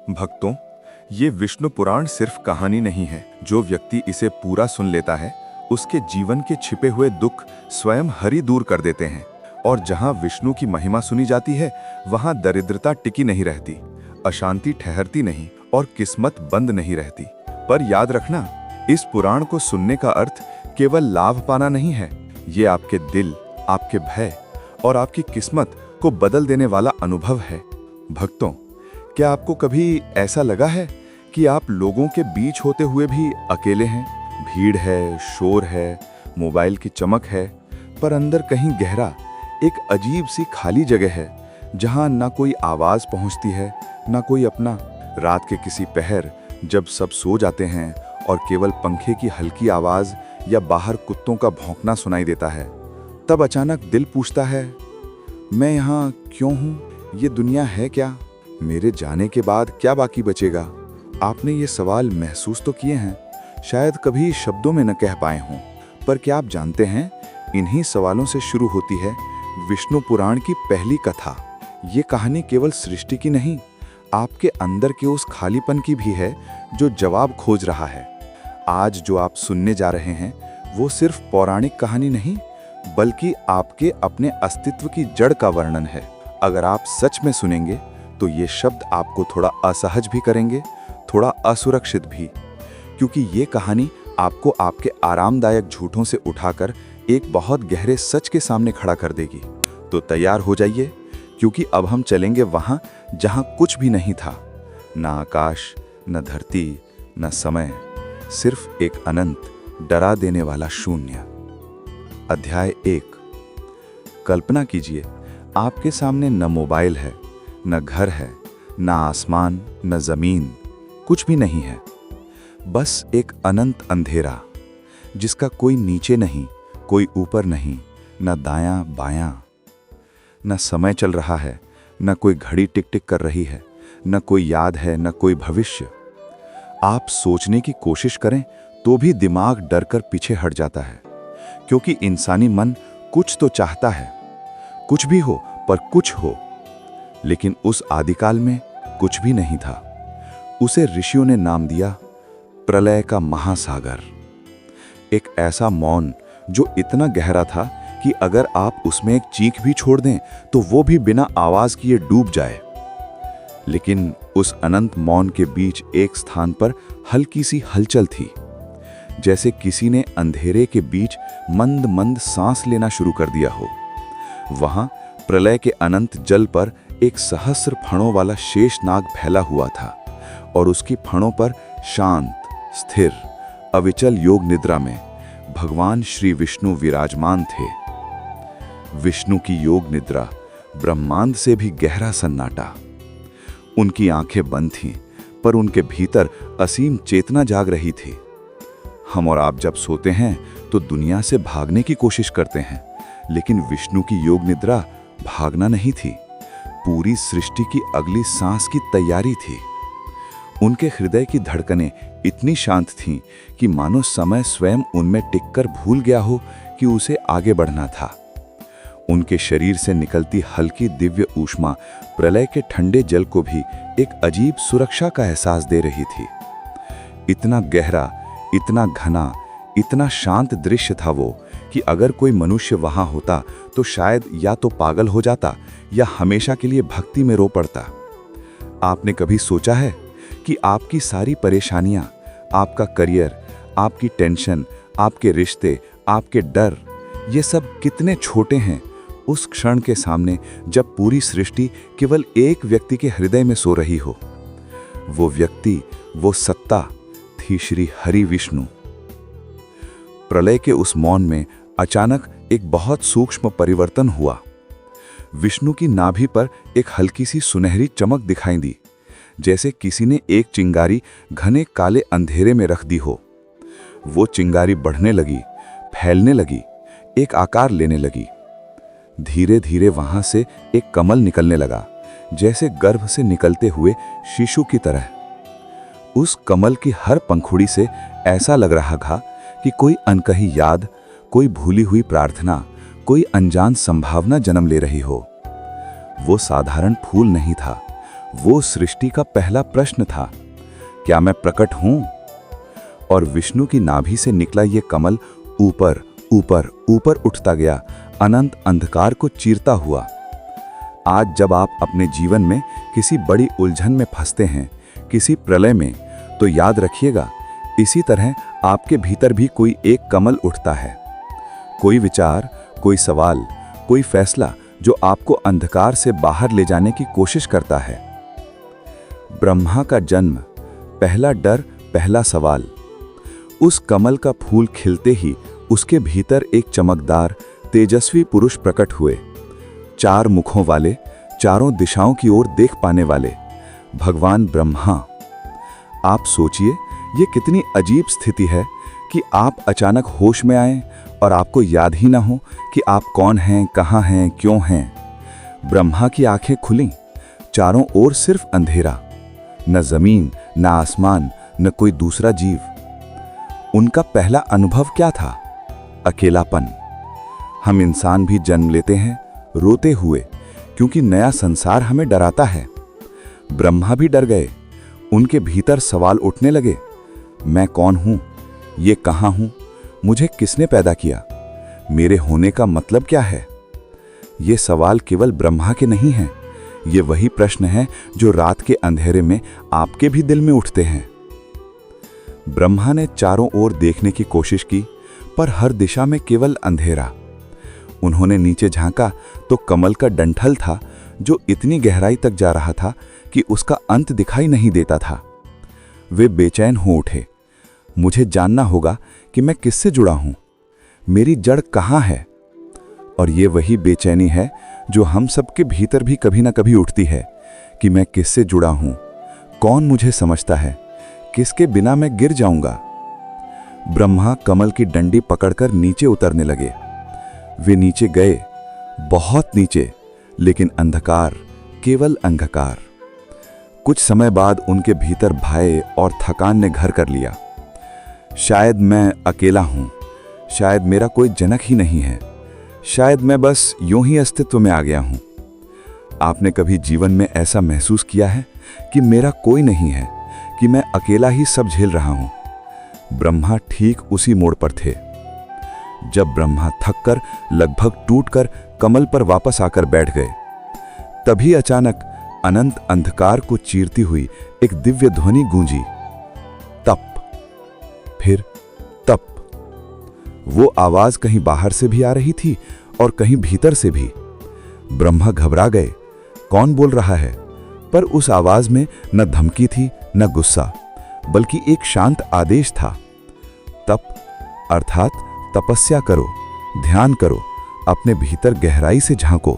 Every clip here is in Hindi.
भक्तों, ये विष्णु पुराण सिर्फ कहानी नहीं है। जो व्यक्ति इसे पूरा सुन लेता है, उसके जीवन के छिपे हुए दुख स्वयं हरि दूर कर देते हैं। और जहाँ विष्णु की महिमा सुनी जाती है, वहाँ दरिद्रता टिकी नहीं रहती, अशांति ठहरती नहीं और किस्मत बंद नहीं रहती। पर याद रखना, इस पुराण को सुनने का अर्थ केवल लाभ पाना नहीं है। ये आपके दिल, आपके भय और आपकी किस्मत को बदल देने वाला अनुभव है। भक्तों, क्या आपको कभी ऐसा लगा है कि आप लोगों के बीच होते हुए भी अकेले हैं? भीड़ है, शोर है, मोबाइल की चमक है, पर अंदर कहीं गहरा एक अजीब सी खाली जगह है, जहां ना कोई आवाज पहुंचती है, ना कोई अपना। रात के किसी पहर जब सब सो जाते हैं और केवल पंखे की हल्की आवाज या बाहर कुत्तों का भौंकना सुनाई देता है, तब अचानक दिल पूछता है, मैं यहाँ क्यों हूँ? ये दुनिया है क्या? मेरे जाने के बाद क्या बाकी बचेगा? आपने ये सवाल महसूस तो किए हैं, शायद कभी शब्दों में न कह पाए हों, पर क्या आप जानते हैं, इन्हीं सवालों से शुरू होती है विष्णु पुराण की पहली कथा। ये कहानी केवल सृष्टि की नहीं, आपके अंदर के उस खालीपन की भी है जो जवाब खोज रहा है। आज जो आप सुनने जा रहे हैं, वो सिर्फ पौराणिक कहानी नहीं, बल्कि आपके अपने अस्तित्व की जड़ का वर्णन है। अगर आप सच में सुनेंगे तो ये शब्द आपको थोड़ा असहज भी करेंगे, थोड़ा असुरक्षित भी, क्योंकि ये कहानी आपको आपके आरामदायक झूठों से उठाकर एक बहुत गहरे सच के सामने खड़ा कर देगी। तो तैयार हो जाइए, क्योंकि अब हम चलेंगे वहां जहां कुछ भी नहीं था, ना आकाश, न धरती, न समय, सिर्फ एक अनंत, डरा देने वाला शून्य। अध्याय 1। कल्पना कीजिए, आपके सामने न मोबाइल है, न घर है, न आसमान, न जमीन, कुछ भी नहीं है। बस एक अनंत अंधेरा, जिसका कोई नीचे नहीं, कोई ऊपर नहीं, न दायां बायां। न समय चल रहा है, न कोई घड़ी टिक टिक कर रही है, न कोई याद है, न कोई भविष्य। आप सोचने की कोशिश करें तो भी दिमाग डरकर पीछे हट जाता है, क्योंकि इंसानी मन कुछ तो चाहता है, कुछ भी हो पर कुछ हो। लेकिन उस आदिकाल में कुछ भी नहीं था। उसे ऋषियों ने नाम दिया प्रलय का महासागर। एक ऐसा मौन जो इतना गहरा था कि अगर आप उसमें एक चीख भी छोड़ दें तो वो भी बिना आवाज किए डूब जाए। लेकिन उस अनंत मौन के बीच एक स्थान पर हल्की सी हलचल थी, जैसे किसी ने अंधेरे के बीच मंद मंद सांस लेना शुरू कर दिया हो। वहां प्रलय के अनंत जल पर एक सहस्र फणों वाला शेषनाग फैला हुआ था, और उसकी फणों पर शांत, स्थिर, अविचल योग निद्रा में भगवान श्री विष्णु विराजमान थे। विष्णु की योग निद्रा ब्रह्मांड से भी गहरा सन्नाटा। उनकी आंखें बंद थीं, पर उनके भीतर असीम चेतना जाग रही थी। हम और आप जब सोते हैं तो दुनिया से भागने की कोशिश करते हैं, लेकिन विष्णु की योग निद्रा भागना नहीं थी, पूरी सृष्टि की अगली सांस की तैयारी थी। उनके हृदय की धड़कनें इतनी शांत थीं कि मानो समय स्वयं उनमें टिककर भूल गया हो कि उसे आगे बढ़ना था। उनके शरीर से निकलती हल्की दिव्य ऊष्मा प्रलय के ठंडे जल को भी एक अजीब सुरक्षा का एहसास दे रही थी। इतना गहरा, इतना घना, इतना शांत दृश्य था वो कि अगर कोई मनुष्य वहां होता तो शायद या तो पागल हो जाता या हमेशा के लिए भक्ति में रो पड़ता। आपने कभी सोचा है कि आपकी सारी परेशानियां, आपका करियर, आपकी टेंशन, आपके रिश्ते, आपके डर, ये सब कितने छोटे हैं उस क्षण के सामने जब पूरी सृष्टि केवल एक व्यक्ति के हृदय में सो रही हो? वो व्यक्ति, वो सत्ता थी श्री हरि विष्णु। प्रलय के उस मौन में अचानक एक बहुत सूक्ष्म परिवर्तन हुआ। विष्णु की नाभि पर एक हल्की सी सुनहरी चमक दिखाई दी, जैसे किसी ने एक चिंगारी घने काले अंधेरे में रख दी हो। वो चिंगारी बढ़ने लगी, फैलने लगी, एक आकार लेने लगी। धीरे धीरे वहां से एक कमल निकलने लगा, जैसे गर्भ से निकलते हुए शिशु की तरह। उस कमल की हर पंखुड़ी से ऐसा लग रहा था कि कोई अनकही याद, कोई भूली हुई प्रार्थना, कोई अनजान संभावना जन्म ले रही हो। वो साधारण फूल नहीं था, वो सृष्टि का पहला प्रश्न था, क्या मैं प्रकट हूं? और विष्णु की नाभि से निकला ये कमल ऊपर ऊपर ऊपर उठता गया, अनंत अंधकार को चीरता हुआ। आज जब आप अपने जीवन में किसी बड़ी उलझन में फंसते हैं, किसी प्रलय में, तो याद रखिएगा, इसी तरह आपके भीतर भी कोई एक कमल उठता है। कोई विचार, कोई सवाल, कोई फैसला जो आपको अंधकार से बाहर ले जाने की कोशिश करता है। ब्रह्मा का जन्म, पहला डर, पहला सवाल। उस कमल का फूल खिलते ही उसके भीतर एक चमकदार, तेजस्वी पुरुष प्रकट हुए, 4 मुखों वाले, चारों दिशाओं की ओर देख पाने वाले भगवान ब्रह्मा। आप सोचिए, ये कितनी अजीब स्थिति है कि आप अचानक होश में आएं और आपको याद ही ना हो कि आप कौन हैं, कहाँ हैं, क्यों हैं। ब्रह्मा की आंखें खुलीं, चारों ओर सिर्फ अंधेरा, न जमीन, न आसमान, न कोई दूसरा जीव। उनका पहला अनुभव क्या था? अकेलापन। हम इंसान भी जन्म लेते हैं रोते हुए, क्योंकि नया संसार हमें डराता है। ब्रह्मा भी डर गए। उनके भीतर सवाल उठने लगे, मैं कौन हूं? ये कहां हूं? मुझे किसने पैदा किया? मेरे होने का मतलब क्या है? ये सवाल केवल ब्रह्मा के नहीं हैं, ये वही प्रश्न हैं जो रात के अंधेरे में आपके भी दिल में उठते हैं। ब्रह्मा ने चारों ओर देखने की कोशिश की, पर हर दिशा में केवल अंधेरा। उन्होंने नीचे झांका तो कमल का डंठल था जो इतनी गहराई तक जा रहा था कि उसका अंत दिखाई नहीं देता था। वे बेचैन हो उठे। मुझे जानना होगा कि मैं किससे जुड़ा हूं, मेरी जड़ कहां है। और ये वही बेचैनी है जो हम सबके भीतर भी कभी ना कभी उठती है कि मैं किससे जुड़ा हूं, कौन मुझे समझता है, किसके बिना मैं गिर जाऊंगा। ब्रह्मा कमल की डंडी पकड़कर नीचे उतरने लगे। वे नीचे गए, बहुत नीचे, लेकिन अंधकार, केवल अंधकार। कुछ समय बाद उनके भीतर भय और थकान ने घर कर लिया। शायद मैं अकेला हूं, शायद मेरा कोई जनक ही नहीं है, शायद मैं बस यूं ही अस्तित्व में आ गया हूं। आपने कभी जीवन में ऐसा महसूस किया है कि मेरा कोई नहीं है, कि मैं अकेला ही सब झेल रहा हूं? ब्रह्मा ठीक उसी मोड़ पर थे। जब ब्रह्मा थककर, लगभग टूटकर कमल पर वापस आकर बैठ गए, तभी अचानक अनंत अंधकार को चीरती हुई एक दिव्य ध्वनि गूंजी, तप। फिर तप। वो आवाज कहीं बाहर से भी आ रही थी और कहीं भीतर से भी। ब्रह्मा घबरा गए, कौन बोल रहा है? पर उस आवाज में न धमकी थी, न गुस्सा, बल्कि एक शांत आदेश था। तप अर्थात तपस्या करो, ध्यान करो, अपने भीतर गहराई से झांको।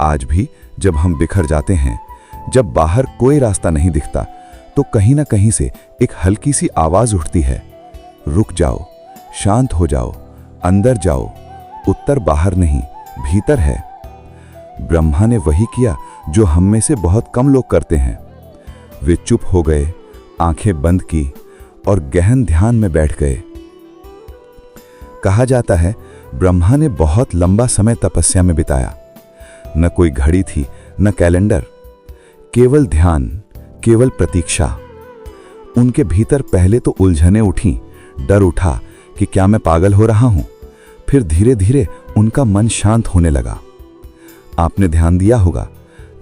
आज भी जब हम बिखर जाते हैं, जब बाहर कोई रास्ता नहीं दिखता, तो कहीं ना कहीं से एक हल्की सी आवाज उठती है, रुक जाओ, शांत हो जाओ, अंदर जाओ, उत्तर बाहर नहीं, भीतर है। ब्रह्मा ने वही किया जो हम में से बहुत कम लोग करते हैं। वे चुप हो गए, आंखें बंद की और गहन ध्यान में बैठ गए। कहा जाता है, ब्रह्मा ने बहुत लंबा समय तपस्या में बिताया। न कोई घड़ी थी, न कैलेंडर, केवल ध्यान, केवल प्रतीक्षा। उनके भीतर पहले तो उलझनें उठीं, डर उठा कि क्या मैं पागल हो रहा हूं। फिर धीरे धीरे उनका मन शांत होने लगा। आपने ध्यान दिया होगा,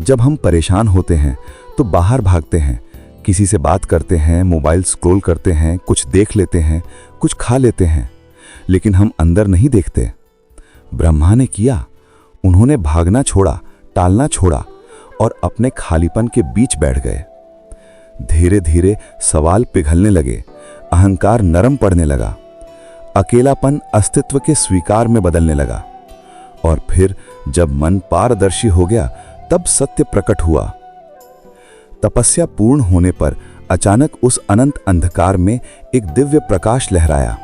जब हम परेशान होते हैं तो बाहर भागते हैं, किसी से बात करते हैं, मोबाइल स्क्रॉल करते हैं, कुछ देख लेते हैं, कुछ खा लेते हैं, लेकिन हम अंदर नहीं देखते। ब्रह्मा ने किया, उन्होंने भागना छोड़ा, टालना छोड़ा और अपने खालीपन के बीच बैठ गए। धीरे धीरे सवाल पिघलने लगे, अहंकार नरम पड़ने लगा, अकेलापन अस्तित्व के स्वीकार में बदलने लगा। और फिर जब मन पारदर्शी हो गया, तब सत्य प्रकट हुआ। तपस्या पूर्ण होने पर अचानक उस अनंत अंधकार में एक दिव्य प्रकाश लहराया।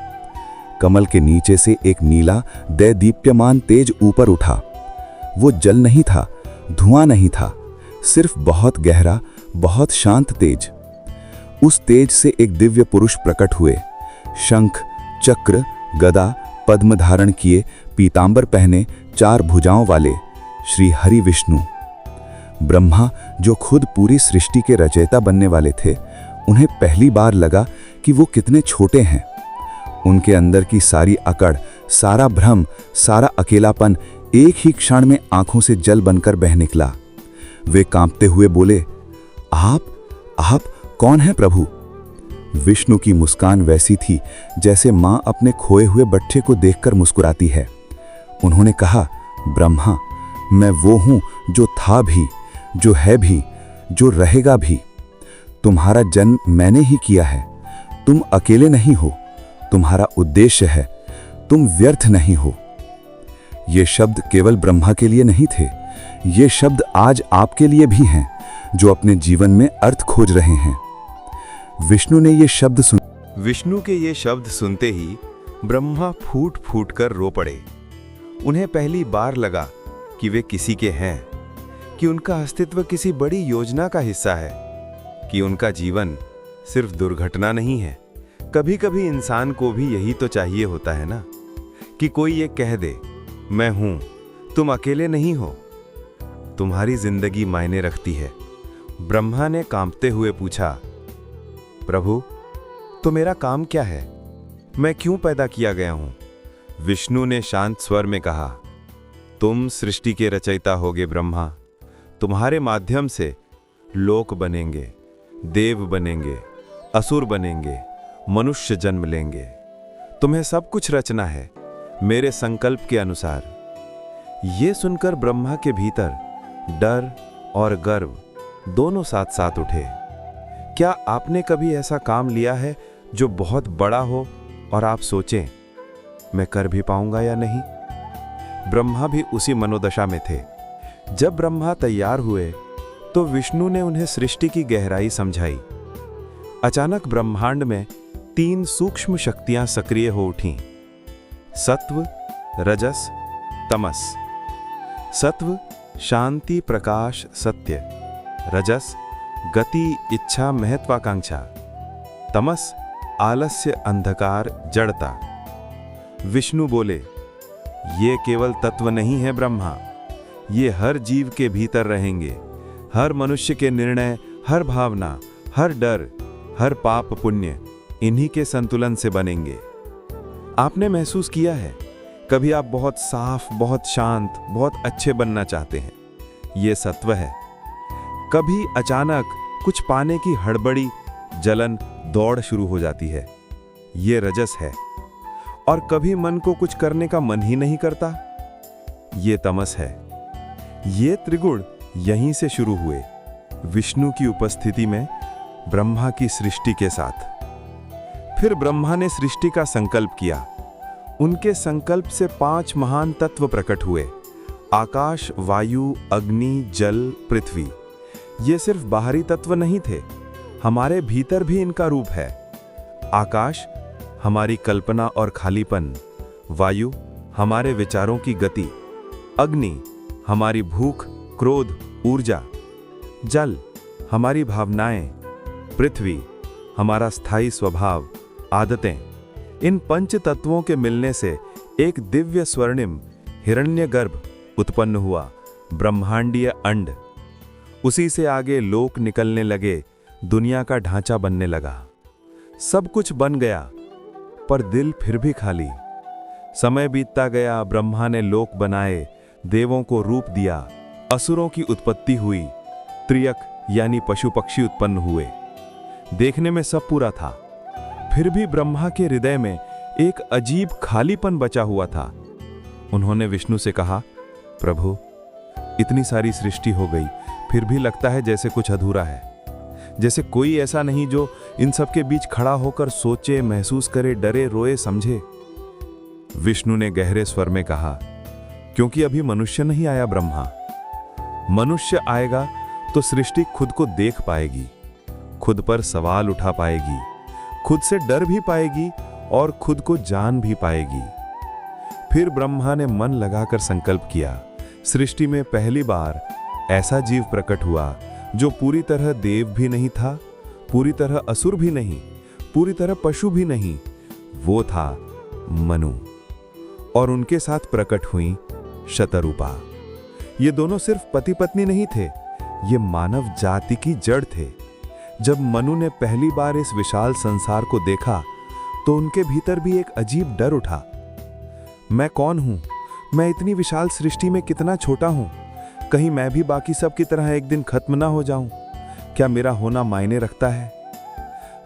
कमल के नीचे से एक नीला दैदीप्यमान तेज ऊपर उठा। वो जल नहीं था, धुआं नहीं था, सिर्फ बहुत गहरा, बहुत शांत तेज। उस तेज से एक दिव्य पुरुष प्रकट हुए, शंख, चक्र, गदा, पद्म धारण किए, पीतांबर पहने, 4 भुजाओं वाले, श्री हरि विष्णु। ब्रह्मा, जो खुद पूरी सृष्टि के रचयिता बनने वाले थे, उन्हें पहली बार लगा कि वो कितने छोटे हैं। उनके अंदर की सारी अकड़, सारा भ्रम, सारा अकेलापन एक ही क्षण में आंखों से जल बनकर बह निकला। वे कांपते हुए बोले, आप कौन हैं प्रभु? विष्णु की मुस्कान वैसी थी जैसे मां अपने खोए हुए बच्चे को देखकर मुस्कुराती है। उन्होंने कहा, ब्रह्मा, मैं वो हूं जो था भी, जो है भी, जो रहेगा भी। तुम्हारा जन्म मैंने ही किया है। तुम अकेले नहीं हो, तुम्हारा उद्देश्य है, तुम व्यर्थ नहीं हो। ये शब्द केवल ब्रह्मा के लिए नहीं थे, ये शब्द आज आपके लिए भी हैं, जो अपने जीवन में अर्थ खोज रहे हैं। विष्णु ने ये शब्द विष्णु के ये शब्द सुनते ही ब्रह्मा फूट फूट कर रो पड़े। उन्हें पहली बार लगा कि वे किसी के हैं, कि उनका अस्तित्व किसी बड़ी योजना का हिस्सा है, कि उनका जीवन सिर्फ दुर्घटना नहीं है। कभी कभी इंसान को भी यही तो चाहिए होता है ना, कि कोई ये कह दे, मैं हूं, तुम अकेले नहीं हो, तुम्हारी जिंदगी मायने रखती है। ब्रह्मा ने कांपते हुए पूछा, प्रभु, तो मेरा काम क्या है? मैं क्यों पैदा किया गया हूं? विष्णु ने शांत स्वर में कहा, तुम सृष्टि के रचयिता होगे ब्रह्मा। तुम्हारे माध्यम से लोक बनेंगे, देव बनेंगे, असुर बनेंगे, मनुष्य जन्म लेंगे। तुम्हें सब कुछ रचना है मेरे संकल्प के अनुसार। ये सुनकर ब्रह्मा के भीतर डर और गर्व दोनों साथ साथ उठे। क्या आपने कभी ऐसा काम लिया है जो बहुत बड़ा हो और आप सोचें, मैं कर भी पाऊंगा या नहीं? ब्रह्मा भी उसी मनोदशा में थे। जब ब्रह्मा तैयार हुए तो विष्णु ने उन्हें सृष्टि की गहराई समझाई। अचानक ब्रह्मांड में 3 सूक्ष्म शक्तियां सक्रिय हो उठीं, सत्व, रजस, तमस। सत्व शांति, प्रकाश, सत्य। रजस गति, इच्छा, महत्वाकांक्षा। तमस आलस्य, अंधकार, जड़ता। विष्णु बोले, ये केवल तत्व नहीं है ब्रह्मा, ये हर जीव के भीतर रहेंगे। हर मनुष्य के निर्णय, हर भावना, हर डर, हर पाप पुण्य इन्हीं के संतुलन से बनेंगे। आपने महसूस किया है, कभी आप बहुत साफ, बहुत शांत, बहुत अच्छे बनना चाहते हैं, ये सत्व है। कभी अचानक कुछ पाने की हड़बड़ी, जलन, दौड़ शुरू हो जाती है, ये रजस है। और कभी मन को कुछ करने का मन ही नहीं करता, ये तमस है। ये त्रिगुण यहीं से शुरू हुए, विष्णु की उपस्थिति में, ब्रह्मा की सृष्टि के साथ। फिर ब्रह्मा ने सृष्टि का संकल्प किया। उनके संकल्प से 5 महान तत्व प्रकट हुए, आकाश, वायु, अग्नि, जल, पृथ्वी। ये सिर्फ बाहरी तत्व नहीं थे, हमारे भीतर भी इनका रूप है। आकाश हमारी कल्पना और खालीपन, वायु हमारे विचारों की गति, अग्नि हमारी भूख, क्रोध, ऊर्जा, जल हमारी भावनाएं, पृथ्वी हमारा स्थायी स्वभाव, आदतें। इन 5 तत्वों के मिलने से एक दिव्य स्वर्णिम हिरण्यगर्भ उत्पन्न हुआ, ब्रह्मांडीय अंड। उसी से आगे लोक निकलने लगे, दुनिया का ढांचा बनने लगा। सब कुछ बन गया, पर दिल फिर भी खाली। समय बीतता गया, ब्रह्मा ने लोक बनाए, देवों को रूप दिया, असुरों की उत्पत्ति हुई, त्रियक यानी पशु पक्षी उत्पन्न हुए। देखने में सब पूरा था, फिर भी ब्रह्मा के हृदय में एक अजीब खालीपन बचा हुआ था। उन्होंने विष्णु से कहा, प्रभु, इतनी सारी सृष्टि हो गई, फिर भी लगता है जैसे कुछ अधूरा है, जैसे कोई ऐसा नहीं जो इन सब के बीच खड़ा होकर सोचे, महसूस करे, डरे, रोए, समझे। विष्णु ने गहरे स्वर में कहा, क्योंकि अभी मनुष्य नहीं आया ब्रह्मा। मनुष्य आएगा तो सृष्टि खुद को देख पाएगी, खुद पर सवाल उठा पाएगी, खुद से डर भी पाएगी और खुद को जान भी पाएगी। फिर ब्रह्मा ने मन लगाकर संकल्प किया। सृष्टि में पहली बार ऐसा जीव प्रकट हुआ जो पूरी तरह देव भी नहीं था, पूरी तरह असुर भी नहीं, पूरी तरह पशु भी नहीं। वो था मनु। और उनके साथ प्रकट हुई शतरूपा। ये दोनों सिर्फ पति पत्नी नहीं थे, ये मानव जाति की जड़ थे। जब मनु ने पहली बार इस विशाल संसार को देखा तो उनके भीतर भी एक अजीब डर उठा। मैं कौन हूं? मैं इतनी विशाल सृष्टि में कितना छोटा हूं? कहीं मैं भी बाकी सब की तरह एक दिन खत्म ना हो जाऊं? क्या मेरा होना मायने रखता है?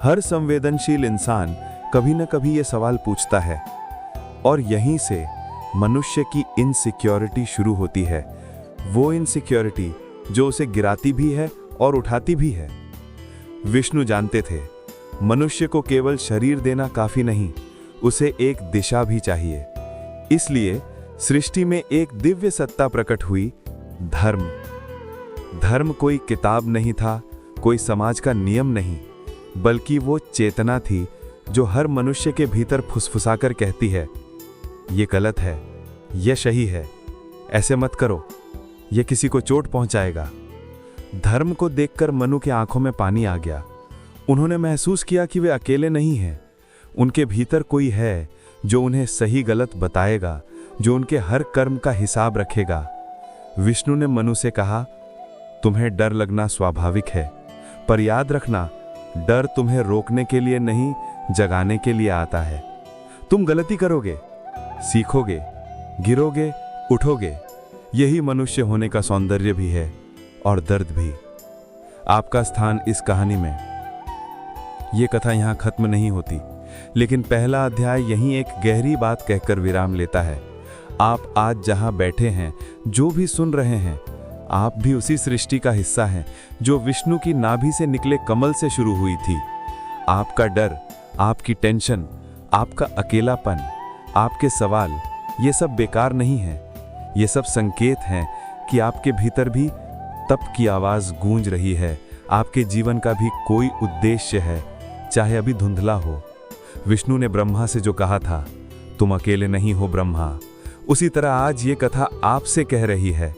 हर संवेदनशील इंसान कभी न कभी ये सवाल पूछता है, और यहीं से मनुष्य की इनसिक्योरिटी शुरू होती है। वो इनसिक्योरिटी जो उसे गिराती भी है और उठाती भी है। विष्णु जानते थे, मनुष्य को केवल शरीर देना काफी नहीं, उसे एक दिशा भी चाहिए। इसलिए सृष्टि में एक दिव्य सत्ता प्रकट हुई, धर्म। धर्म कोई किताब नहीं था, कोई समाज का नियम नहीं, बल्कि वो चेतना थी जो हर मनुष्य के भीतर फुसफुसाकर कहती है, ये गलत है, ये सही है, ऐसे मत करो, ये किसी को चोट पहुंचाएगा। धर्म को देखकर मनु के आंखों में पानी आ गया। उन्होंने महसूस किया कि वे अकेले नहीं हैं। उनके भीतर कोई है जो उन्हें सही गलत बताएगा, जो उनके हर कर्म का हिसाब रखेगा। विष्णु ने मनु से कहा, तुम्हें डर लगना स्वाभाविक है, पर याद रखना, डर तुम्हें रोकने के लिए नहीं, जगाने के लिए आता है। तुम गलती करोगे, सीखोगे, गिरोगे, उठोगे। यही मनुष्य होने का सौंदर्य भी है और दर्द भी। आपका स्थान इस कहानी में। ये कथा यहाँ खत्म नहीं होती, लेकिन पहला अध्याय यहीं एक गहरी बात कहकर विराम लेता है। आप आज जहाँ बैठे हैं, जो भी सुन रहे हैं, आप भी उसी सृष्टि का हिस्सा हैं जो विष्णु की नाभि से निकले कमल से शुरू हुई थी। आपका डर, आपकी टेंशन, आपका अकेलापन, आपके सवाल, ये सब बेकार नहीं है। ये सब संकेत हैं कि आपके भीतर भी तप की आवाज गूंज रही है। आपके जीवन का भी कोई उद्देश्य है, चाहे अभी धुंधला हो। विष्णु ने ब्रह्मा से जो कहा था, तुम अकेले नहीं हो ब्रह्मा, उसी तरह आज ये कथा आपसे कह रही है,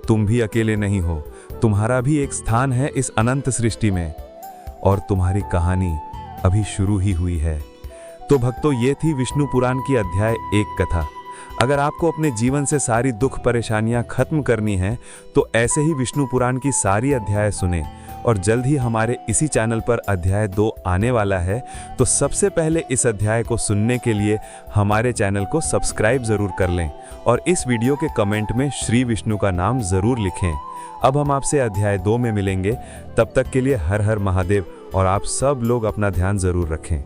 तुम भी अकेले नहीं हो। तुम्हारा भी एक स्थान है इस अनंत सृष्टि में, और तुम्हारी कहानी अभी शुरू ही हुई है। तो भक्तों, ये थी विष्णु पुराण की अध्याय 1 कथा। अगर आपको अपने जीवन से सारी दुख परेशानियां खत्म करनी है तो ऐसे ही विष्णु पुराण की सारी अध्याय सुने। और जल्द ही हमारे इसी चैनल पर अध्याय 2 आने वाला है, तो सबसे पहले इस अध्याय को सुनने के लिए हमारे चैनल को सब्सक्राइब जरूर कर लें और इस वीडियो के कमेंट में श्री विष्णु का नाम जरूर लिखें। अब हम आपसे अध्याय 2 में मिलेंगे। तब तक के लिए हर हर महादेव, और आप सब लोग अपना ध्यान जरूर रखें।